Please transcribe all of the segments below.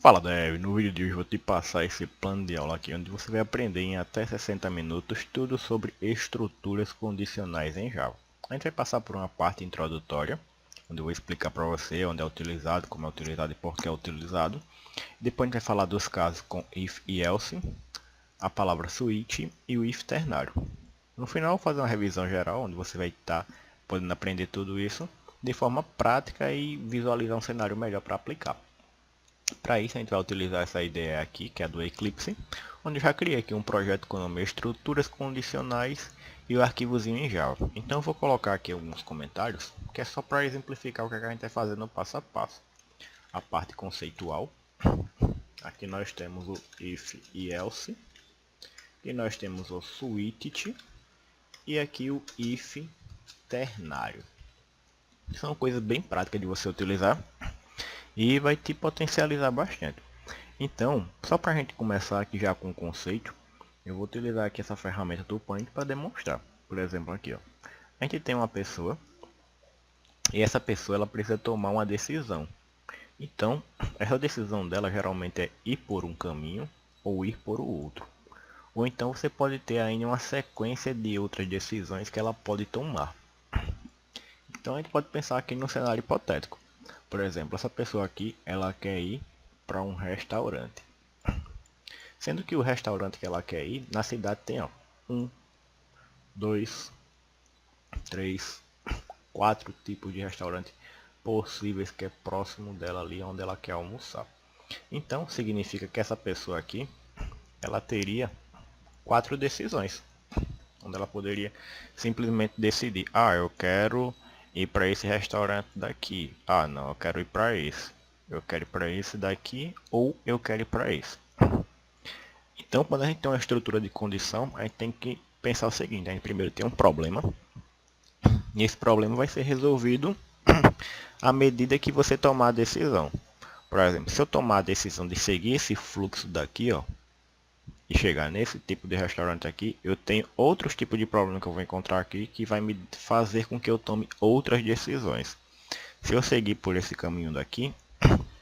Fala, Dev, no vídeo de hoje vou te passar esse plano de aula aqui, onde você vai aprender em até 60 minutos tudo sobre estruturas condicionais em Java. A gente vai passar por uma parte introdutória, onde eu vou explicar para você onde é utilizado, como é utilizado e por que é utilizado. Depois a gente vai falar dos casos com if e else, a palavra switch e o if ternário. No final, vou fazer uma revisão geral, onde você vai estar podendo aprender tudo isso de forma prática e visualizar um cenário melhor para aplicar. Para isso a gente vai utilizar essa ideia aqui, que é a do Eclipse, onde eu já criei aqui um projeto com o nome estruturas condicionais e o arquivozinho em Java. Então eu vou colocar aqui alguns comentários, que é só para exemplificar o que a gente vai fazer no passo a passo. A parte conceitual, aqui nós temos o if e else, e nós temos o switch, e aqui o if ternário. São coisas bem práticas de você utilizar e vai te potencializar bastante. Então, só para a gente começar aqui já com o conceito, eu vou utilizar aqui essa ferramenta do Paint para demonstrar. Por exemplo, aqui, ó, a gente tem uma pessoa e essa pessoa ela precisa tomar uma decisão. Então, essa decisão dela geralmente é ir por um caminho ou ir por o outro. Ou então você pode ter ainda uma sequência de outras decisões que ela pode tomar. Então a gente pode pensar aqui no cenário hipotético. Por exemplo, essa pessoa aqui, ela quer ir para um restaurante. Sendo que o restaurante que ela quer ir, na cidade tem, ó, 1, 2, 3, 4 tipos de restaurante possíveis que é próximo dela ali onde ela quer almoçar. Então significa que essa pessoa aqui, ela teria 4 decisões, onde ela poderia simplesmente decidir: ah, eu quero ir para esse restaurante daqui, ah não, eu quero ir para esse, eu quero ir para esse daqui, ou eu quero ir para esse. Então, quando a gente tem uma estrutura de condição, a gente tem que pensar o seguinte: a gente primeiro tem um problema, e esse problema vai ser resolvido à medida que você tomar a decisão. Por exemplo, se eu tomar a decisão de seguir esse fluxo daqui, ó, e chegar nesse tipo de restaurante aqui, eu tenho outros tipos de problema que eu vou encontrar aqui, que vai me fazer com que eu tome outras decisões. Se eu seguir por esse caminho daqui,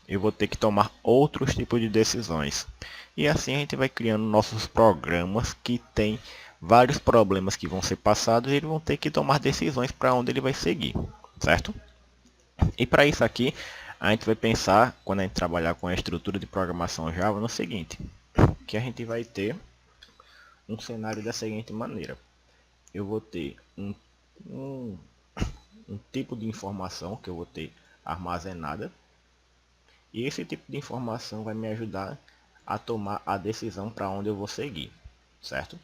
eu vou ter que tomar outros tipos de decisões. E assim a gente vai criando nossos programas que tem vários problemas que vão ser passados e eles vão ter que tomar decisões para onde ele vai seguir, certo? E para isso aqui, a gente vai pensar, quando a gente trabalhar com a estrutura de programação Java, no seguinte: que a gente vai ter um cenário da seguinte maneira. Eu vou ter um tipo de informação que eu vou ter armazenada, e esse tipo de informação vai me ajudar a tomar a decisão para onde eu vou seguir, certo?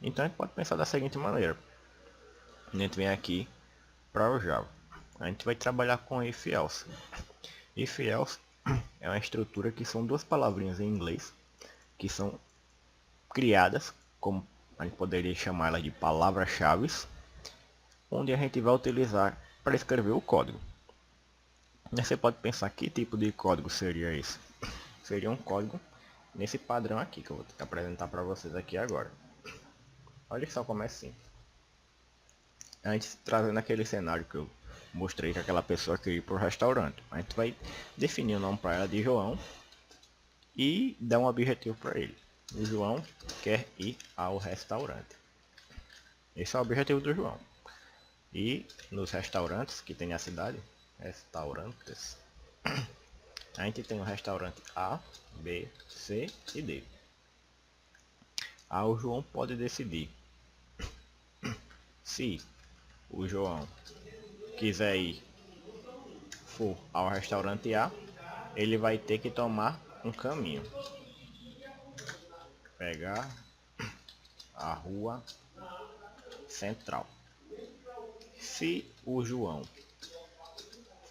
Então a gente pode pensar da seguinte maneira: a gente vem aqui para o Java, a gente vai trabalhar com if else. If else é uma estrutura que são duas palavrinhas em inglês que são criadas, como a gente poderia chamá-las de palavras-chave, onde a gente vai utilizar para escrever o código. E você pode pensar que tipo de código seria esse? Seria um código nesse padrão aqui que eu vou apresentar para vocês aqui agora. Olha só como é simples. A gente trazendo aquele cenário que eu mostrei que aquela pessoa queria ir para o restaurante. A gente vai definir o nome para ela de João e dar um objetivo para ele. O João quer ir ao restaurante. Esse é o objetivo do João. E nos restaurantes que tem na cidade, restaurantes, a gente tem o restaurante A, B, C e D. O João pode decidir se o João quiser ir for ao restaurante A, ele vai ter que tomar um caminho, pegar a rua central. Se o João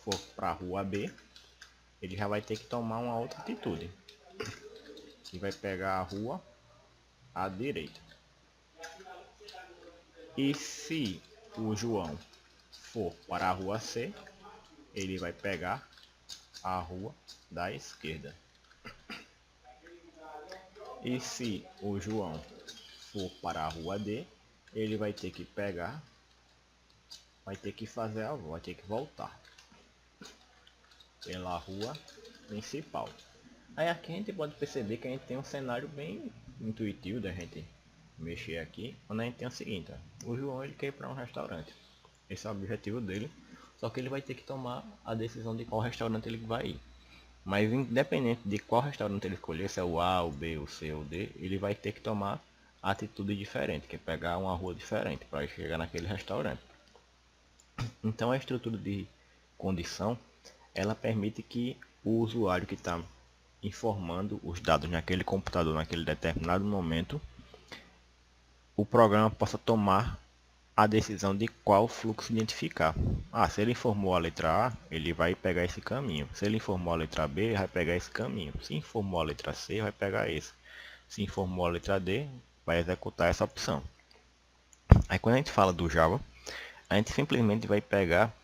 for para a rua B, ele já vai ter que tomar uma outra atitude, que vai pegar a rua à direita. E se o João for para a rua C, ele vai pegar a rua da esquerda. E se o João for para a rua D, ele vai ter que pegar, vai ter que fazer a volta, vai ter que voltar pela rua principal. Aí aqui a gente pode perceber que a gente tem um cenário bem intuitivo da gente mexer aqui, quando a gente tem o seguinte, ó, o João ele quer ir para um restaurante, esse é o objetivo dele, só que ele vai ter que tomar a decisão de qual restaurante ele vai ir. Mas independente de qual restaurante ele escolher, se é o A, o B, o C ou o D, ele vai ter que tomar atitude diferente, que é pegar uma rua diferente para chegar naquele restaurante. Então a estrutura de condição, ela permite que o usuário que está informando os dados naquele computador naquele determinado momento, o programa possa tomar a decisão de qual fluxo identificar. Se ele informou a letra A, ele vai pegar esse caminho. Se ele informou a letra B, ele vai pegar esse caminho. Se informou a letra C, vai pegar esse. Se informou a letra D, vai executar essa opção. Aí quando a gente fala do Java, a gente simplesmente vai pegar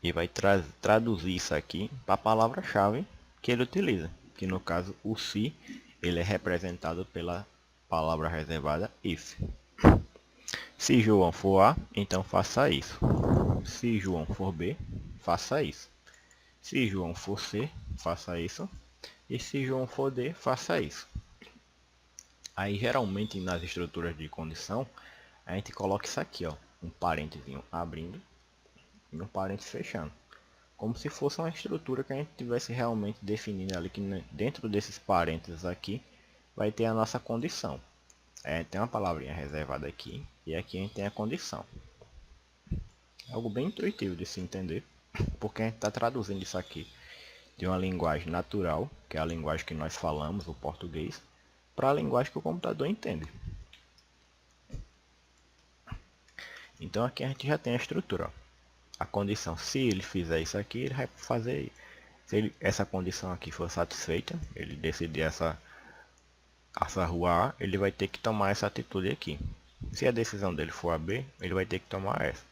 e vai traduzir isso aqui para a palavra-chave que ele utiliza. Que no caso o se, ele é representado pela palavra reservada if. Se João for A, então faça isso. Se João for B, faça isso. Se João for C, faça isso. E se João for D, faça isso. Aí geralmente nas estruturas de condição, a gente coloca isso aqui, ó, um parênteses abrindo e um parênteses fechando. Como se fosse uma estrutura que a gente tivesse realmente definindo ali, que dentro desses parênteses aqui vai ter a nossa condição. Tem uma palavrinha reservada aqui e aqui a gente tem a condição. É algo bem intuitivo de se entender, porque a gente está traduzindo isso aqui de uma linguagem natural, que é a linguagem que nós falamos, o português, para a linguagem que o computador entende. Então aqui a gente já tem a estrutura. Ó. A condição, se ele fizer isso aqui, ele vai fazer. Se essa condição aqui for satisfeita, ele decidir essa rua A, ele vai ter que tomar essa atitude aqui. Se a decisão dele for a B, ele vai ter que tomar essa.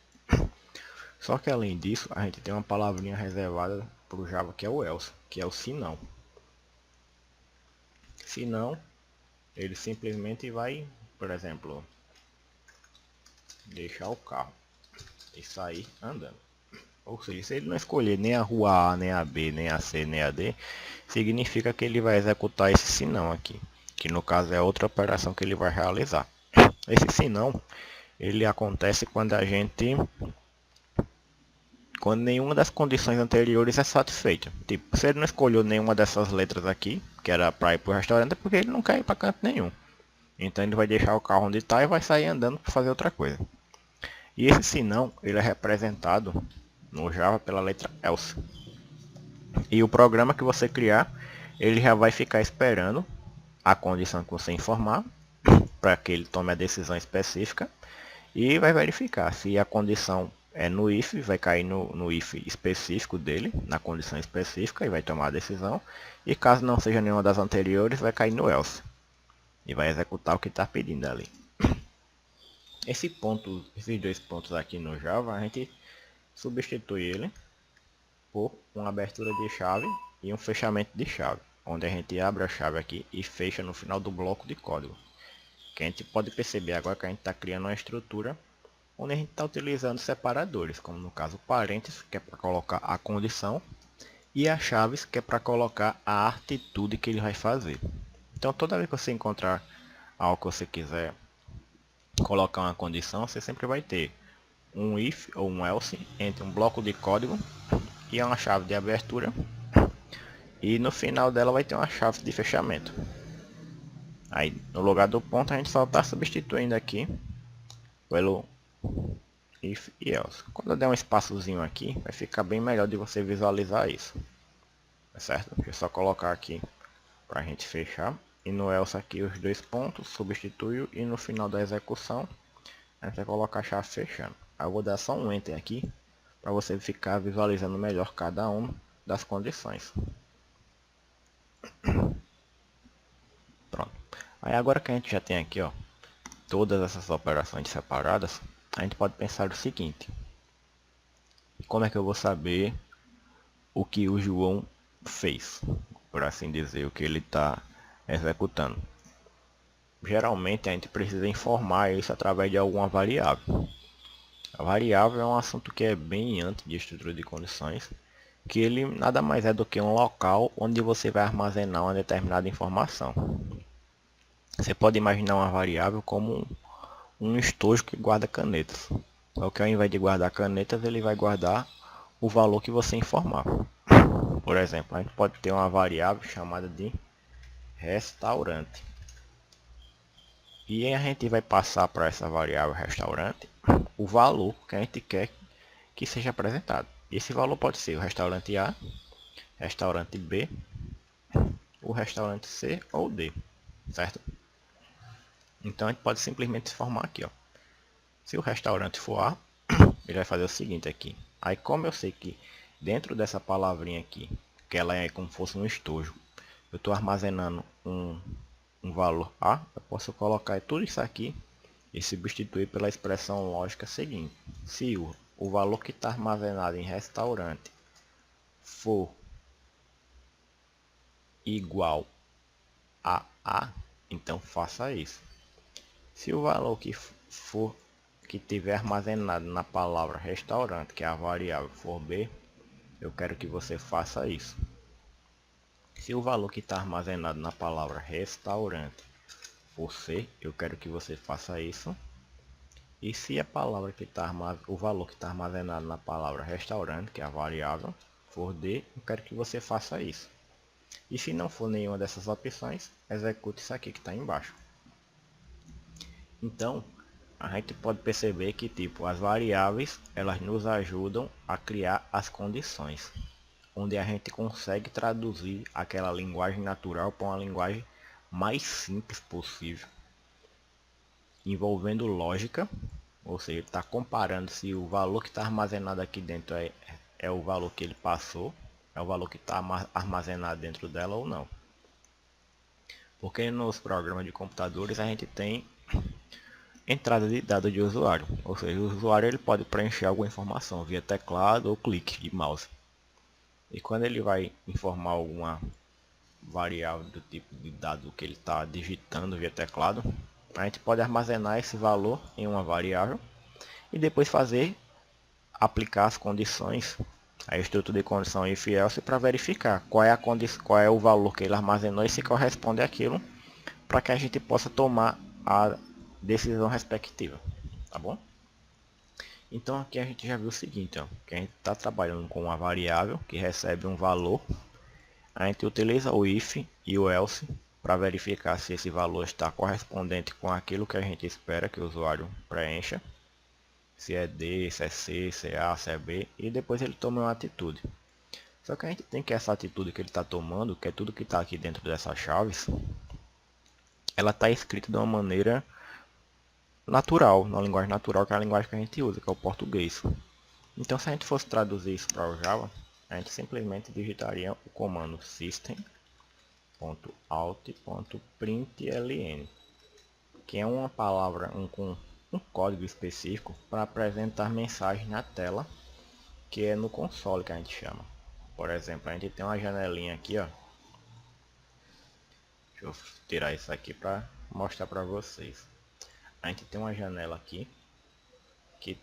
Só que além disso, a gente tem uma palavrinha reservada para o Java que é o else, que é o se não. Se não, ele simplesmente vai, por exemplo, deixar o carro e sair andando. Ou seja, se ele não escolher nem a rua A, nem a B, nem a C, nem a D, significa que ele vai executar esse se não aqui, que no caso é outra operação que ele vai realizar. Esse se não, ele acontece quando nenhuma das condições anteriores é satisfeita. Tipo, se ele não escolheu nenhuma dessas letras aqui, que era para ir para o restaurante, é porque ele não quer ir para canto nenhum. Então ele vai deixar o carro onde está e vai sair andando para fazer outra coisa. E esse se não, ele é representado no Java pela letra else. E o programa que você criar, ele já vai ficar esperando a condição que você informar, para que ele tome a decisão específica, e vai verificar se a condição é no if, vai cair no if específico dele, na condição específica, e vai tomar a decisão. E caso não seja nenhuma das anteriores, vai cair no else. E vai executar o que está pedindo ali. Esses dois pontos aqui no Java, a gente substitui ele por uma abertura de chave e um fechamento de chave. Onde a gente abre a chave aqui e fecha no final do bloco de código. Que a gente pode perceber agora que a gente está criando uma estrutura onde a gente está utilizando separadores, como no caso parênteses, que é para colocar a condição, e as chaves, que é para colocar a atitude que ele vai fazer. Então toda vez que você encontrar algo que você quiser colocar uma condição, você sempre vai ter um if ou um else entre um bloco de código e uma chave de abertura, e no final dela vai ter uma chave de fechamento. Aí no lugar do ponto a gente só está substituindo aqui pelo if e else. Quando eu der um espaçozinho aqui, vai ficar bem melhor de você visualizar isso. Tá certo? Deixa eu só colocar aqui para a gente fechar. E no else aqui os dois pontos, substitui, e no final da execução a gente vai colocar a chave fechando. Aí eu vou dar só um enter aqui para você ficar visualizando melhor cada uma das condições. Pronto. Aí agora que a gente já tem aqui, ó, todas essas operações separadas, a gente pode pensar o seguinte: como é que eu vou saber o que o João fez, por assim dizer, o que ele está executando? Geralmente a gente precisa informar isso através de alguma variável. A variável é um assunto que é bem antes de estrutura de condições, que ele nada mais é do que um local onde você vai armazenar uma determinada informação. Você pode imaginar uma variável como um estojo que guarda canetas. Só que ao invés de guardar canetas, ele vai guardar o valor que você informar. Por exemplo, a gente pode ter uma variável chamada de restaurante. E a gente vai passar para essa variável restaurante o valor que a gente quer que seja apresentado. Esse valor pode ser o restaurante A, restaurante B, o restaurante C ou D, certo? Então a gente pode simplesmente formar aqui, ó. Se o restaurante for A, ele vai fazer o seguinte aqui. Aí como eu sei que dentro dessa palavrinha aqui, que ela é como se fosse um estojo, eu estou armazenando um valor A, eu posso colocar tudo isso aqui e substituir pela expressão lógica seguinte. Se o valor que está armazenado em restaurante for igual a A, então faça isso. Se o valor que tiver armazenado na palavra restaurante, que é a variável, for B, eu quero que você faça isso. Se o valor que está armazenado na palavra restaurante for C, eu quero que você faça isso. E se a palavra que está o valor que está armazenado na palavra restaurante, que é a variável, for D, eu quero que você faça isso. E se não for nenhuma dessas opções, execute isso aqui que está embaixo. Então, a gente pode perceber que tipo as variáveis elas nos ajudam a criar as condições, onde a gente consegue traduzir aquela linguagem natural para uma linguagem mais simples possível, envolvendo lógica, ou seja, está comparando se o valor que está armazenado aqui dentro é o valor que ele passou, é o valor que está armazenado dentro dela ou não. Porque nos programas de computadores a gente tem entrada de dados de usuário, ou seja, o usuário ele pode preencher alguma informação via teclado ou clique de mouse. E quando ele vai informar alguma variável do tipo de dado que ele está digitando via teclado, a gente pode armazenar esse valor em uma variável e depois aplicar as condições, a estrutura de condição if else para verificar qual é o valor que ele armazenou e se corresponde àquilo, para que a gente possa tomar a decisão respectiva, tá bom? Então aqui a gente já viu o seguinte, ó, que a gente está trabalhando com uma variável que recebe um valor. A gente utiliza o if e o else para verificar se esse valor está correspondente com aquilo que a gente espera que o usuário preencha. Se é D, se é C, se é A, se é B. E depois ele toma uma atitude. Só que a gente tem que essa atitude que ele está tomando, que é tudo que está aqui dentro dessas chaves, ela está escrita de uma maneira natural, na linguagem natural, que é a linguagem que a gente usa, que é o português. Então se a gente fosse traduzir isso para o Java, a gente simplesmente digitaria o comando system.out.println, que é uma palavra com um código específico para apresentar mensagem na tela, que é no console que a gente chama. Por exemplo, a gente tem uma janelinha aqui, ó. Deixa eu tirar isso aqui para mostrar para vocês. A gente tem uma janela aqui que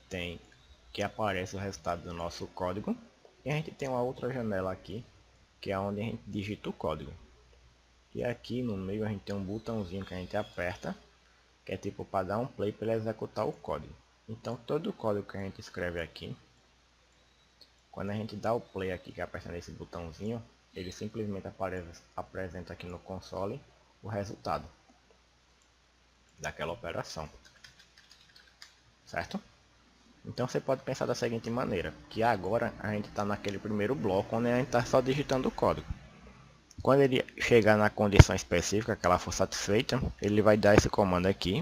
aparece o resultado do nosso código, e a gente tem uma outra janela aqui que é onde a gente digita o código. E aqui no meio a gente tem um botãozinho que a gente aperta, que é tipo para dar um play para ele executar o código. Então todo o código que a gente escreve aqui, quando a gente dá o play aqui, que é apertando esse botãozinho, ele simplesmente apresenta aqui no console o resultado daquela operação, certo? Então você pode pensar da seguinte maneira, que agora a gente está naquele primeiro bloco onde a gente está só digitando o código. Quando ele chegar na condição específica que ela for satisfeita, ele vai dar esse comando aqui,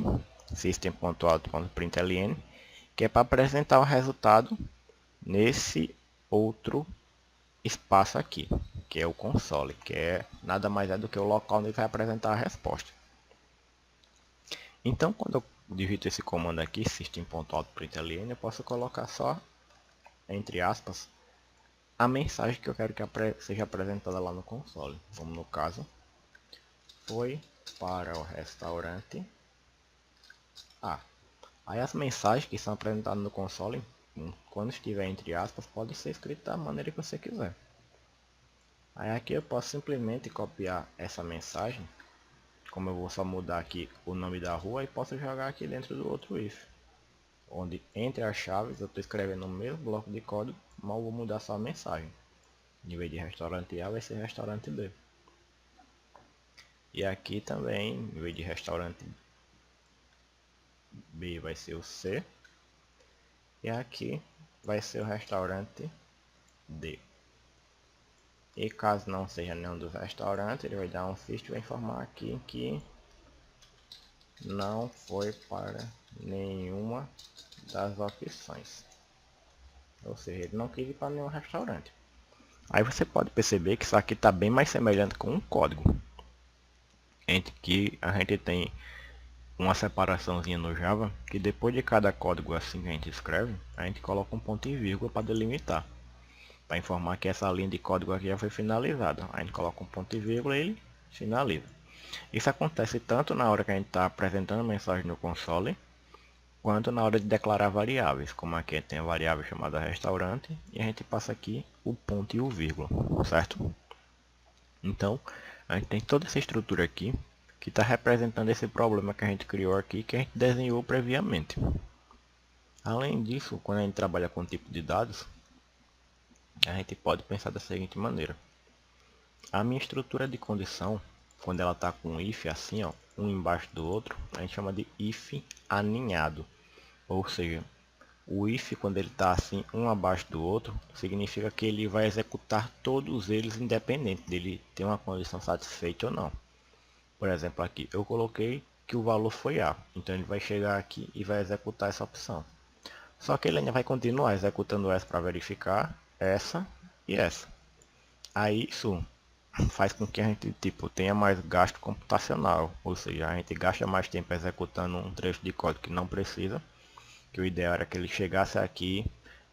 system.out.println, que é para apresentar o resultado nesse outro espaço aqui, que é o console, que é nada mais é do que o local onde ele vai apresentar a resposta. Então, quando eu digito esse comando aqui, system.out.println, eu posso colocar só, entre aspas, a mensagem que eu quero que seja apresentada lá no console. Como no caso, foi para o restaurante A. Aí as mensagens que são apresentadas no console, quando estiver entre aspas, pode ser escrita da maneira que você quiser. Aí aqui eu posso simplesmente copiar essa mensagem, como eu vou só mudar aqui o nome da rua, e posso jogar aqui dentro do outro if, onde entre as chaves eu estou escrevendo o mesmo bloco de código, mas vou mudar só a mensagem. Em vez de restaurante A vai ser restaurante B. E aqui também, em vez de restaurante B vai ser o C. E aqui vai ser o restaurante D. E caso não seja nenhum dos restaurantes, ele vai dar um fisto e vai informar aqui que não foi para nenhuma das opções. Ou seja, ele não quis ir para nenhum restaurante. Aí você pode perceber que isso aqui está bem mais semelhante com um código. Entre que a gente tem uma separaçãozinha no Java, que depois de cada código assim que a gente escreve, a gente coloca um ponto e vírgula para delimitar. Para informar que essa linha de código aqui já foi finalizada. A gente coloca um ponto e vírgula e ele finaliza. Isso acontece tanto na hora que a gente está apresentando mensagem no console, quanto na hora de declarar variáveis, como aqui tem a variável chamada restaurante, e a gente passa aqui o ponto e o vírgula, certo? Então, a gente tem toda essa estrutura aqui, que está representando esse problema que a gente criou aqui, que a gente desenhou previamente. Além disso, quando a gente trabalha com tipo de dados, a gente pode pensar da seguinte maneira. A minha estrutura de condição, quando ela está com if assim, ó, um embaixo do outro, a gente chama de if aninhado. Ou seja, o if, quando ele está assim, um abaixo do outro, significa que ele vai executar todos eles independente dele ter uma condição satisfeita ou não. Por exemplo, aqui eu coloquei que o valor foi A, então ele vai chegar aqui e vai executar essa opção. Só que ele ainda vai continuar executando essa para verificar essa e essa. Aí isso faz com que a gente tenha mais gasto computacional, ou seja, a gente gasta mais tempo executando um trecho de código que não precisa, que o ideal era que ele chegasse aqui,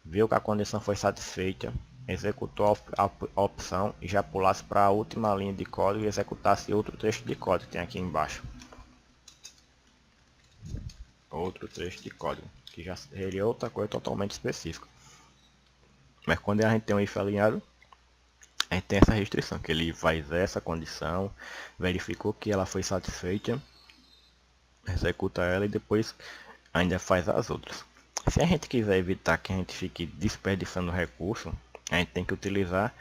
viu que a condição foi satisfeita, executou a opção e já pulasse para a última linha de código e executasse outro trecho de código que tem aqui embaixo. Outro trecho de código, que já seria outra coisa totalmente específica. Mas quando a gente tem um if alinhado, a gente tem essa restrição, que ele faz essa condição, verificou que ela foi satisfeita, executa ela e depois ainda faz as outras. Se a gente quiser evitar que a gente fique desperdiçando recurso, a gente tem que utilizar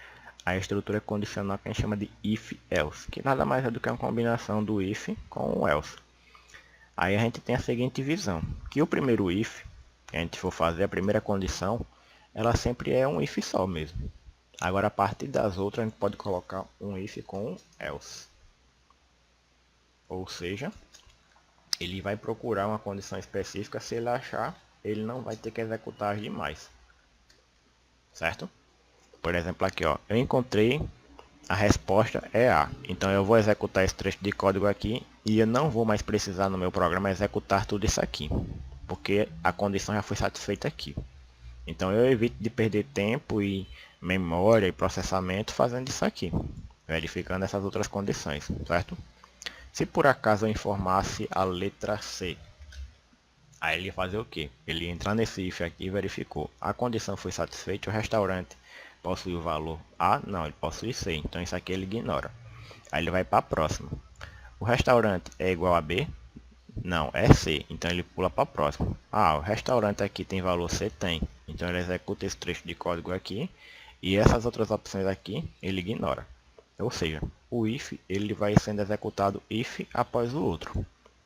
a estrutura condicional que a gente chama de if-else, que nada mais é do que uma combinação do if com o else. Aí a gente tem a seguinte visão, que o primeiro if, que a gente for fazer a primeira condição, ela sempre é um if só mesmo. Agora a partir das outras a gente pode colocar um if com um else. Ou seja, ele vai procurar uma condição específica, se ele achar, ele não vai ter que executar as demais. Certo? Por exemplo aqui, ó, eu encontrei a resposta é A. Então eu vou executar esse trecho de código aqui e eu não vou mais precisar no meu programa executar tudo isso aqui, porque a condição já foi satisfeita aqui. Então eu evito de perder tempo e memória e processamento fazendo isso aqui, verificando essas outras condições, certo? Se por acaso eu informasse a letra C, aí ele ia fazer o que? Ele ia entrar nesse if aqui e verificou. A condição foi satisfeita, o restaurante possui o valor A? Não, ele possui C. Então isso aqui ele ignora. Aí ele vai para a próxima. O restaurante é igual a B? Não, é C. Então ele pula para a próxima. Ah, o restaurante aqui tem valor C? Tem. Então ele executa esse trecho de código aqui. E essas outras opções aqui ele ignora. Ou seja, o if ele vai sendo executado if após o outro.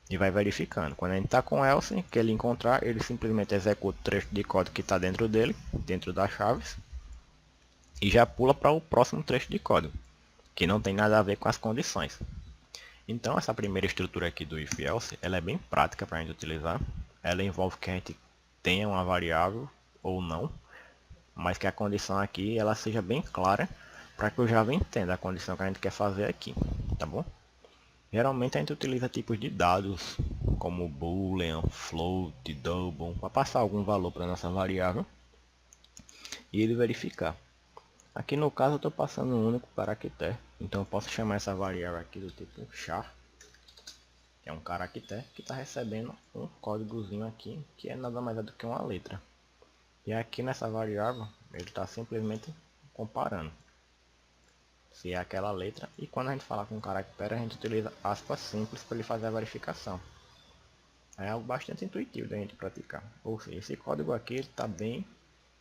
E vai verificando. Quando a gente está com else, que ele encontrar, ele simplesmente executa o trecho de código que está dentro dele, dentro das chaves. E já pula para o próximo trecho de código, que não tem nada a ver com as condições. Então essa primeira estrutura aqui do if else, ela é bem prática para a gente utilizar. Ela envolve que a gente tenha uma variável ou não, mas que a condição aqui ela seja bem clara para que o Java entenda a condição que a gente quer fazer aqui, tá bom? Geralmente a gente utiliza tipos de dados como boolean, float, double, para passar algum valor para nossa variável e ele verificar. Aqui no caso eu estou passando um único caractere, então eu posso chamar essa variável aqui do tipo char, que é um caractere que está recebendo um códigozinho aqui, que é nada mais do que uma letra. E aqui nessa variável ele está simplesmente comparando, se é aquela letra, e quando a gente fala com caractere a gente utiliza aspas simples para ele fazer a verificação. É algo bastante intuitivo da gente praticar. Ou seja, esse código aqui está bem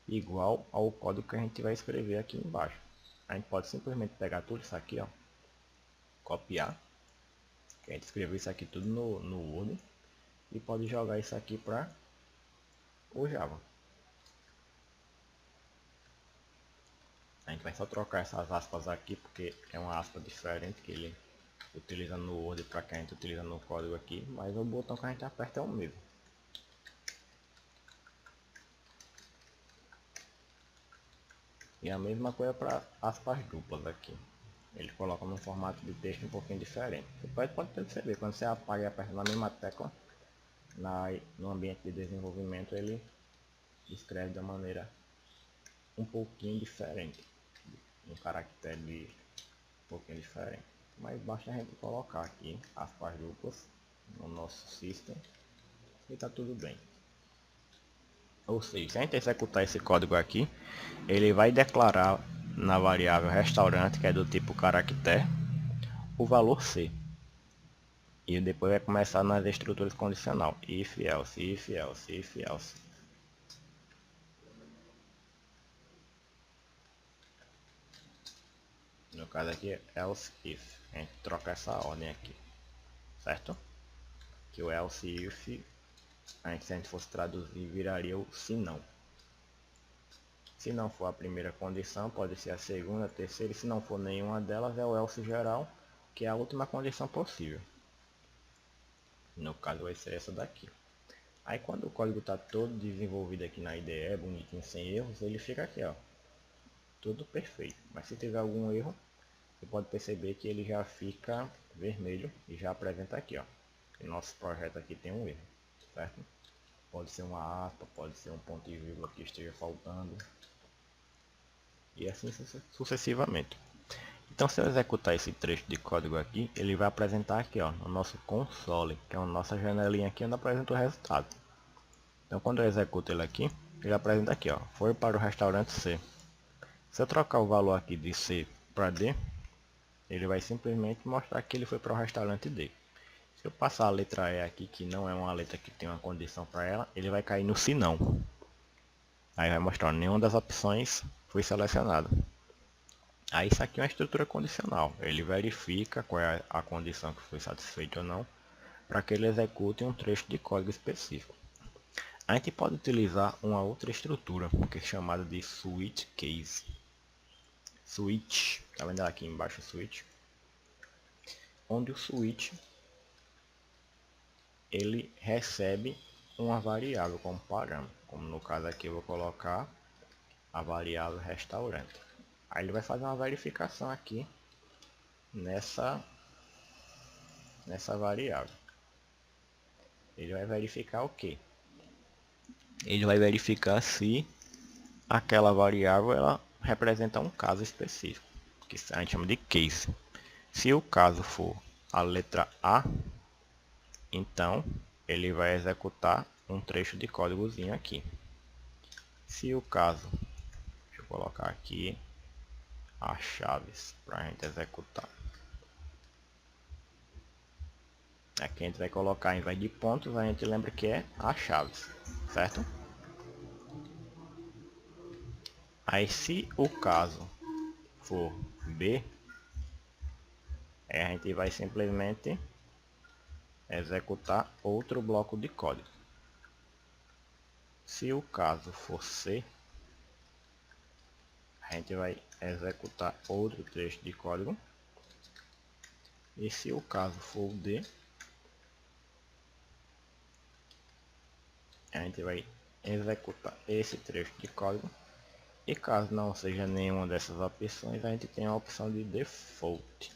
igual ao código que a gente vai escrever aqui embaixo. A gente pode simplesmente pegar tudo isso aqui, ó, copiar, que a gente escreveu isso aqui tudo no Word, e pode jogar isso aqui para o Java. A gente vai só trocar essas aspas aqui, porque é uma aspa diferente que ele utiliza no Word para que a gente utiliza no código aqui, mas o botão que a gente aperta é o mesmo. E a mesma coisa para aspas duplas aqui. Ele coloca num formato de texto um pouquinho diferente. Você pode perceber, quando você apaga e aperta na mesma tecla, no ambiente de desenvolvimento ele escreve de uma maneira um pouquinho diferente. Um caractere um pouquinho diferente. Mas basta a gente colocar aqui aspas duplas no nosso system e está tudo bem. Ou seja, se a gente executar esse código aqui, ele vai declarar na variável restaurante, que é do tipo caractere, o valor C. E depois vai começar nas estruturas condicional. If, else, if, else, if, else. No caso aqui é else, if. A gente troca essa ordem aqui. Certo? Que o else, if, se a gente fosse traduzir, viraria o se não. Se não for a primeira condição, pode ser a segunda, a terceira. E se não for nenhuma delas, é o else geral, que é a última condição possível. No caso vai ser essa daqui. Aí quando o código está todo desenvolvido aqui na IDE, bonitinho, sem erros, ele fica aqui, ó, tudo perfeito. Mas se tiver algum erro, você pode perceber que ele já fica vermelho e já apresenta aqui, ó, que nosso projeto aqui tem um erro, certo? Pode ser uma aspa, pode ser um ponto e vírgula que esteja faltando, e assim sucessivamente. Então se eu executar esse trecho de código aqui, ele vai apresentar aqui, ó, no nosso console, que é a nossa janelinha aqui onde apresenta o resultado. Então quando eu executo ele aqui, ele apresenta aqui, ó, foi para o restaurante C. Se eu trocar o valor aqui de C para D, ele vai simplesmente mostrar que ele foi para o restaurante D. Se eu passar a letra E aqui, que não é uma letra que tem uma condição para ela, ele vai cair no se não. Aí vai mostrar nenhuma das opções foi selecionada. Aí isso aqui é uma estrutura condicional. Ele verifica qual é a condição que foi satisfeita ou não, para que ele execute um trecho de código específico. A gente pode utilizar uma outra estrutura, que é chamada de switch case. Switch, tá vendo aqui embaixo switch? Onde o switch ele recebe uma variável como parâmetro. Como no caso aqui eu vou colocar a variável restaurante. Aí ele vai fazer uma verificação aqui nessa variável. Ele vai verificar o que? Ele vai verificar se aquela variável ela representa um caso específico, que a gente chama de case. Se o caso for a letra A, então ele vai executar um trecho de códigozinho aqui. Se o caso, deixa eu colocar aqui as chaves para a gente executar. Aqui a gente vai colocar, em vez de pontos, a gente lembra que é as chaves, certo? Aí se o caso for B, a gente vai simplesmente executar outro bloco de código. Se o caso for C, a gente vai executar outro trecho de código. E se o caso for D, a gente vai executar esse trecho de código. E caso não seja nenhuma dessas opções, a gente tem a opção de default,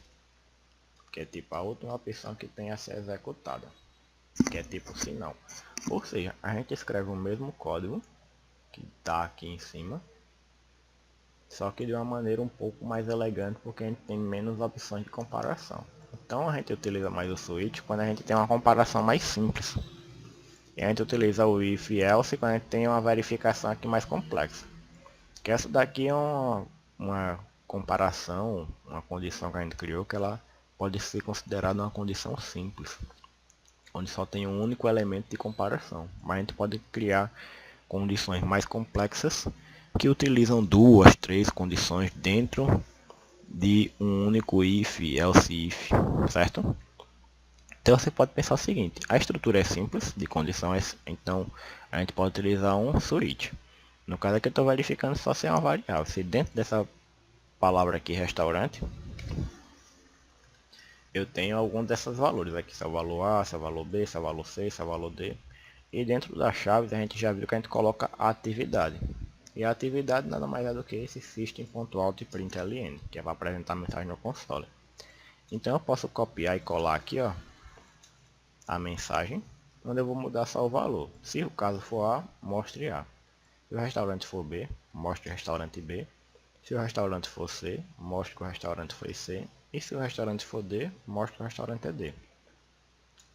que é tipo a última opção que tem a ser executada, que é tipo se não. Ou seja, a gente escreve o mesmo código que está aqui em cima, só que de uma maneira um pouco mais elegante, porque a gente tem menos opções de comparação. Então a gente utiliza mais o switch quando a gente tem uma comparação mais simples. E a gente utiliza o if e else quando a gente tem uma verificação aqui mais complexa. Que essa daqui é uma comparação, uma condição que a gente criou, que ela pode ser considerada uma condição simples, onde só tem um único elemento de comparação. Mas a gente pode criar condições mais complexas que utilizam duas, três condições dentro de um único if, else if, certo? Então você pode pensar o seguinte: a estrutura é simples de condições, então a gente pode utilizar um switch. No caso aqui eu estou verificando só se é uma variável, se dentro dessa palavra aqui restaurante eu tenho algum desses valores aqui, se é o valor A, se é o valor B, se é o valor C, se é o valor D. E dentro das chaves a gente já viu que a gente coloca a atividade. E a atividade nada mais é do que esse system.out.println, que é para apresentar a mensagem no console. Então eu posso copiar e colar aqui, ó, a mensagem, onde eu vou mudar só o valor. Se o caso for A, mostre A. Se o restaurante for B, mostre o restaurante B. Se o restaurante for C, mostre que o restaurante foi C. E se o restaurante for D, mostre que o restaurante é D.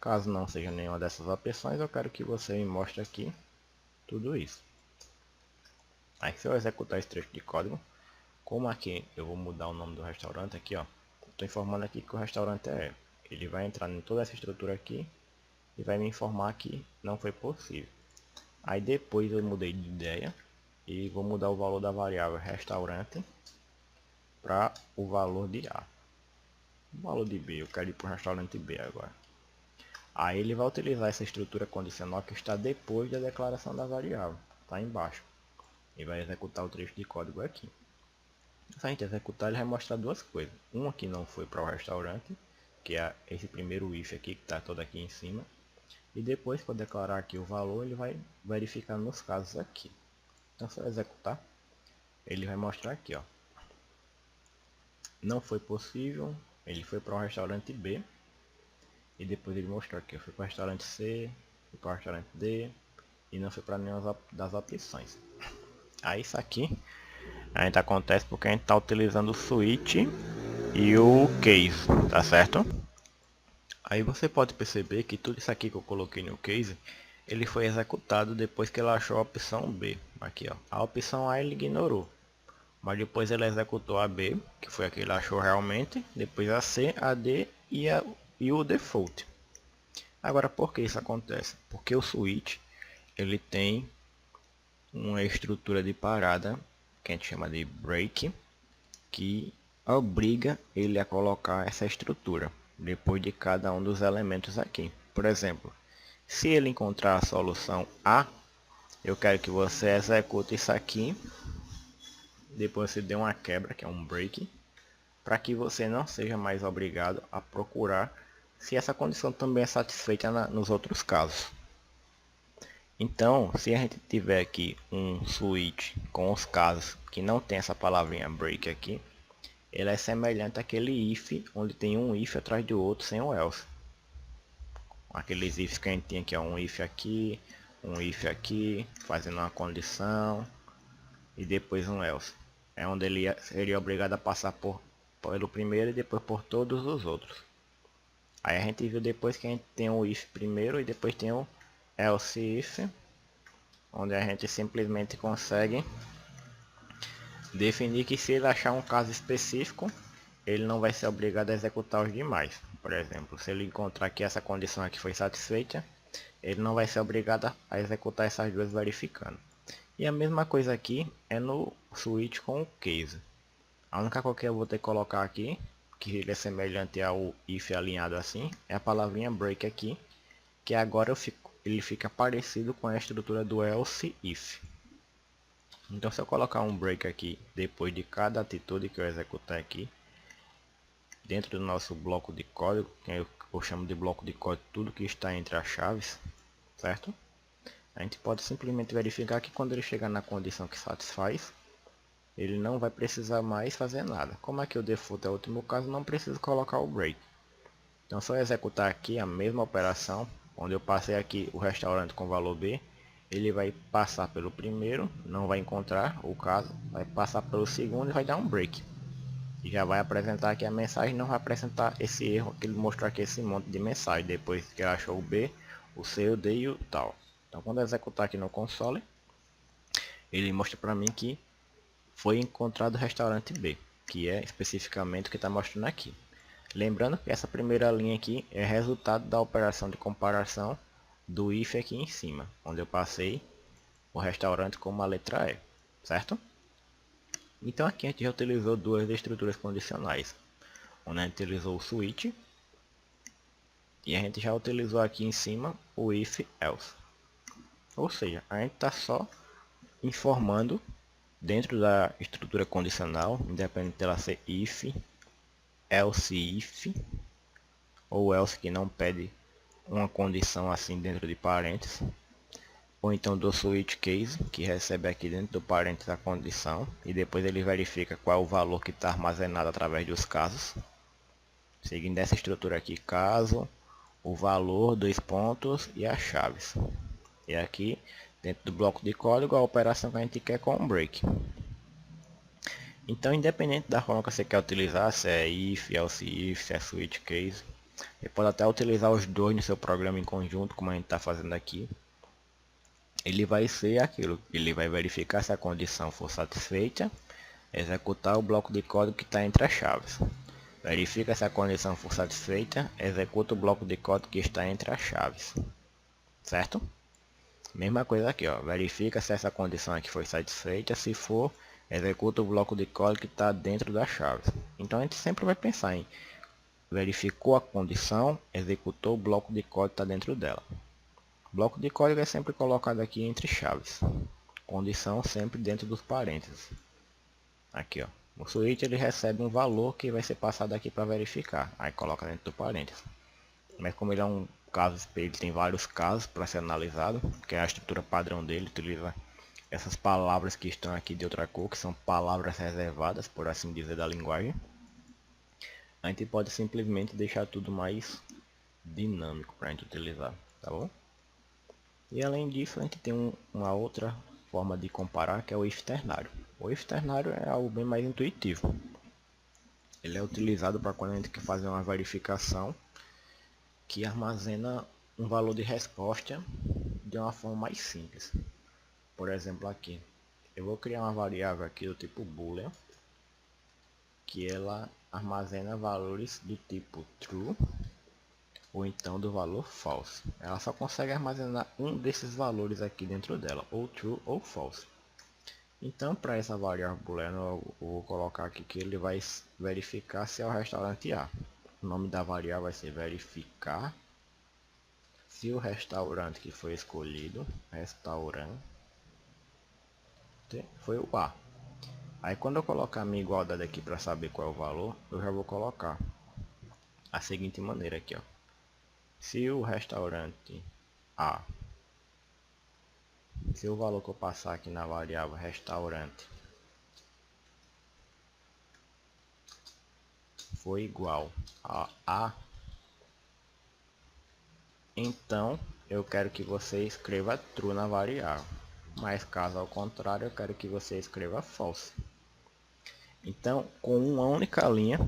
Caso não seja nenhuma dessas opções, eu quero que você me mostre aqui tudo isso. Aí se eu executar esse trecho de código, como aqui eu vou mudar o nome do restaurante aqui, ó, estou informando aqui que o restaurante é E. Ele vai entrar em toda essa estrutura aqui e vai me informar que não foi possível. Aí depois eu mudei de ideia e vou mudar o valor da variável restaurante para o valor de A. O valor de B, eu quero ir para o restaurante B agora. Aí ele vai utilizar essa estrutura condicional que está depois da declaração da variável, está embaixo. E vai executar o trecho de código aqui. Se a gente executar, ele vai mostrar duas coisas. Uma que não foi para o restaurante, que é esse primeiro if aqui, que está todo aqui em cima. E depois, para declarar aqui o valor, ele vai verificar nos casos aqui. Então, se eu executar, ele vai mostrar aqui, ó. Não foi possível, ele foi para o restaurante B. E depois ele mostrou aqui, eu fui para o restaurante C, fui para o restaurante D. E não foi para nenhuma das opções. Aí isso aqui a gente acontece porque a gente está utilizando o switch e o case, tá certo? Aí você pode perceber que tudo isso aqui que eu coloquei no case, ele foi executado depois que ele achou a opção B. Aqui, ó, a opção A ele ignorou, mas depois ele executou a B, que foi a que ele achou realmente, depois a C, a D e o default. Agora, por que isso acontece? Porque o switch ele tem uma estrutura de parada que a gente chama de break, que obriga ele a colocar essa estrutura depois de cada um dos elementos aqui. Por exemplo, se ele encontrar a solução A, eu quero que você execute isso aqui, depois você dê uma quebra, que é um break, para que você não seja mais obrigado a procurar se essa condição também é satisfeita nos outros casos. Então, se a gente tiver aqui um switch com os casos que não tem essa palavrinha break aqui, ele é semelhante àquele if, onde tem um if atrás do outro sem o else. Aqueles ifs que a gente tem aqui, ó, um if aqui, fazendo uma condição, e depois um else. É onde ele seria obrigado a passar pelo primeiro e depois por todos os outros. Aí a gente viu depois que a gente tem o if primeiro e depois tem o else if, onde a gente simplesmente consegue definir que se ele achar um caso específico, ele não vai ser obrigado a executar os demais. Por exemplo, se ele encontrar que essa condição aqui foi satisfeita, ele não vai ser obrigado a executar essas duas verificando. E a mesma coisa aqui é no switch com o case. A única coisa que eu vou ter que colocar aqui, que ele é semelhante ao if alinhado assim, é a palavrinha break aqui, que agora ele fica parecido com a estrutura do else if. Então se eu colocar um break aqui depois de cada atitude que eu executar aqui, dentro do nosso bloco de código, que eu chamo de bloco de código tudo que está entre as chaves, certo? A gente pode simplesmente verificar que quando ele chegar na condição que satisfaz, ele não vai precisar mais fazer nada. Como aqui o default é o último caso, não preciso colocar o break. Então só executar aqui a mesma operação, onde eu passei aqui o restaurante com valor B, ele vai passar pelo primeiro, não vai encontrar o caso, vai passar pelo segundo e vai dar um break. E já vai apresentar aqui a mensagem, não vai apresentar esse erro que ele mostrou aqui, esse monte de mensagem, depois que ele achou o B, o C, o D e o tal. Então quando eu executar aqui no console, ele mostra para mim que foi encontrado o restaurante B. que é especificamente o que está mostrando aqui. Lembrando que essa primeira linha aqui é resultado da operação de comparação do if aqui em cima, onde eu passei o restaurante como a letra E, certo? Então aqui a gente já utilizou duas estruturas condicionais, onde a gente utilizou o switch e a gente já utilizou aqui em cima o if else. Ou seja, a gente está só informando dentro da estrutura condicional, independente dela ser if, else if ou else que não pede uma condição assim dentro de parênteses, ou então do switch case, que recebe aqui dentro do parênteses a condição e depois ele verifica qual é o valor que está armazenado através dos casos. Seguindo essa estrutura aqui, caso, o valor, dois pontos e as chaves. E aqui dentro do bloco de código a operação que a gente quer com o break. Então, independente da forma que você quer utilizar, se é if, else if, se é switch case, você pode até utilizar os dois no seu programa em conjunto, como a gente está fazendo aqui. Ele vai ser aquilo, ele vai verificar se a condição for satisfeita, executar o bloco de código que está entre as chaves. Verifica se a condição for satisfeita, executa o bloco de código que está entre as chaves. Certo? Mesma coisa aqui, ó. Verifica se essa condição aqui foi satisfeita, se for, executa o bloco de código que está dentro das chaves. Então a gente sempre vai pensar em verificou a condição, executou o bloco de código que está dentro dela. O bloco de código é sempre colocado aqui entre chaves. Condição sempre dentro dos parênteses. Aqui, ó. O switch ele recebe um valor que vai ser passado aqui para verificar. Aí coloca dentro do parênteses. Mas como ele é um caso, ele tem vários casos para ser analisado, que é a estrutura padrão dele, utiliza essas palavras que estão aqui de outra cor, que são palavras reservadas, por assim dizer, da linguagem. A gente pode simplesmente deixar tudo mais dinâmico para a gente utilizar, tá bom? E além disso, a gente tem uma outra forma de comparar, que é o if ternário. O if ternário é algo bem mais intuitivo. Ele é utilizado para quando a gente quer fazer uma verificação que armazena um valor de resposta de uma forma mais simples. Por exemplo, aqui, eu vou criar uma variável aqui do tipo boolean, que ela armazena valores do tipo true ou então do valor false. Ela só consegue armazenar um desses valores aqui dentro dela, ou true ou false. Então, para essa variável booleana, eu vou colocar aqui que ele vai verificar se é o restaurante A. O nome da variável vai ser verificar se o restaurante que foi escolhido, restaurante, foi o A. Aí quando eu colocar a minha igualdade aqui para saber qual é o valor, eu já vou colocar a seguinte maneira aqui, ó. Se o restaurante A, se o valor que eu passar aqui na variável restaurante for igual a A, então eu quero que você escreva true na variável. Mas caso ao contrário, eu quero que você escreva false. Então, com uma única linha,